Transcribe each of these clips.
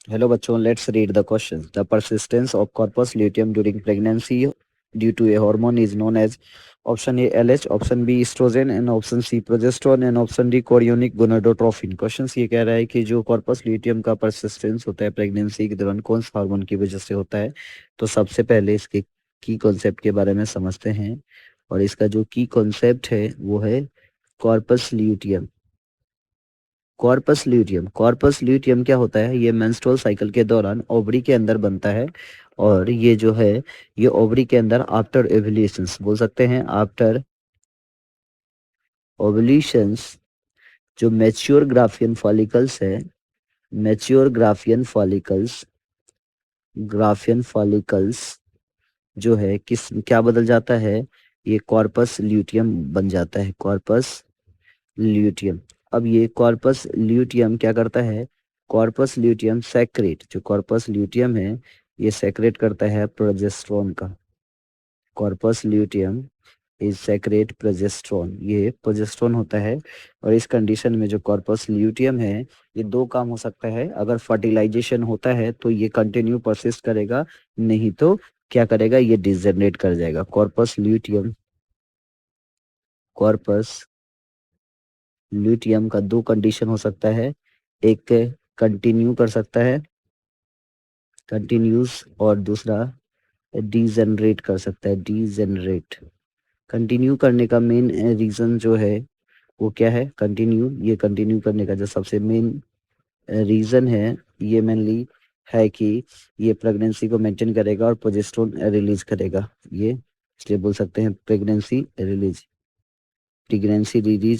Hello बच्चों, let's read the questions. The persistence of corpus luteum during pregnancy due to a hormone is known as option A LH, option B estrogen and option C progesterone and option D chorionic gonadotrophin. Question ये कह रहा है कि जो corpus luteum का persistence होता है pregnancy के दौरान कौन सा हार्मोन की वजह से होता है। तो सबसे पहले इसके की कॉन्सेप्ट के बारे में समझते हैं और इसका जो की कॉन्सेप्ट है वो है कॉर्पस ल्यूटियम। कॉर्पस ल्यूटियम क्या होता है? ये मेंस्ट्रुअल साइकिल के दौरान ओवरी के अंदर बनता है और ये जो है ये ओवरी के अंदर आफ्टर ओव्यूलेशंस बोल सकते हैं, आफ्टर ओव्यूलेशंस जो मैच्योर ग्राफियन फॉलिकल्स है, मैच्योर ग्राफियन फॉलिकल्स जो है किस क्या बदल जाता है, ये कॉर्पस ल्यूटियम बन जाता है, कॉर्पस ल्यूटियम। अब ये कॉर्पस ल्यूटियम क्या करता है? कॉर्पस ल्यूटियम सेक्रेट, जो कॉर्पस ल्यूटियम है ये सेक्रेट करता है प्रोजेस्टेरोन का। Corpus luteum is secrete progesterone, ये प्रोजेस्टेरोन होता है। और इस कंडीशन में जो कॉर्पस ल्यूटियम है ये दो काम हो सकता है, अगर फर्टिलाइजेशन होता है तो ये कंटिन्यू परसिस्ट करेगा, नहीं तो क्या करेगा, ये डिजनरेट कर जाएगा। कॉर्पस ल्यूटियम का दो कंडीशन हो सकता है, एक कंटिन्यू कर सकता है, कंटिन्यूस, और दूसरा डीजनरेट कर सकता है, डीजनरेट। कंटिन्यू करने का मेन रीजन जो है वो क्या है? ये कंटिन्यू करने का जो सबसे मेन रीजन है ये मेनली है कि ये प्रेगनेंसी को मेंटेन करेगा और प्रोजेस्टेरोन रिलीज करेगा, ये इसलिए बोल सकते हैं प्रेगनेंसी रिलीज,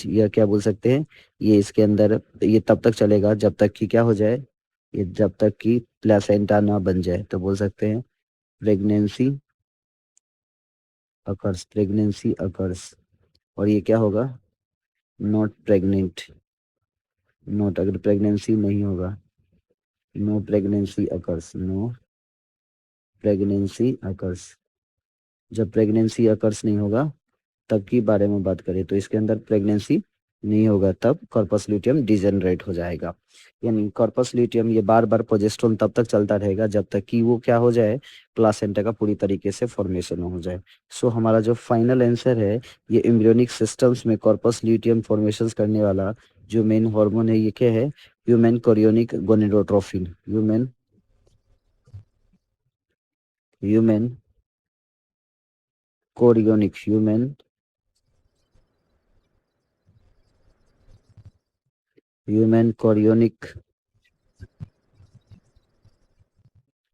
या क्या बोल सकते हैं, ये इसके अंदर ये तब तक चलेगा जब तक कि क्या हो जाए, ये जब तक कि प्लेसेंटा ना बन जाए, तो बोल सकते हैं प्रेगनेंसी अकर्स। और ये क्या होगा? नॉट प्रेग्नेंट, नॉट, अगर प्रेगनेंसी नहीं होगा, नो प्रेगनेंसी अकर्स। जब प्रेगनेंसी अकर्स नहीं होगा तब की बारे में बात करें तो इसके अंदर प्रेगनेंसी नहीं होगा, तब कॉर्पस ल्यूटियम डिजेनरेट हो जाएगा। यानी कॉर्पस ल्यूटियम ये बार बार प्रोजेस्टेरोन तब तक चलता रहेगा जब तक कि वो क्या हो जाए, प्लासेंटा का पूरी तरीके से फॉर्मेशन हो जाए। सो हमारा जो फाइनल आंसर है, ये एम्ब्रियोनिक सिस्टम्स में कॉर्पस ल्यूटियम फॉर्मेशन करने वाला जो मेन हार्मोन है ये क्या है? Human chorionic gonadotropin, human chorionic human chorionic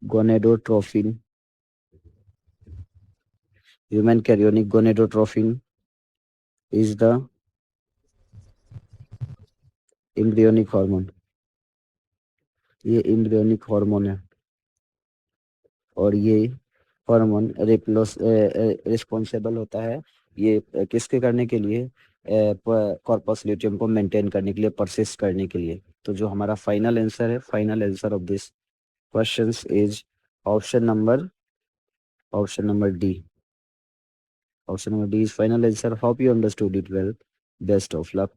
gonadotropin human chorionic gonadotropin is the embryonic hormone. ये एम्ब्रियोनिक हार्मोन है और ये हार्मोन रिस्पॉन्सिबल होता है ये किसके करने के लिए? कॉर्पस ल्यूटियम को मेंटेन करने के लिए, परसिस्ट करने के लिए। तो जो हमारा फाइनल आंसर है, final answer of this questions is option number option number D. Option number D is final answer. Hope you understood it well. Best of luck.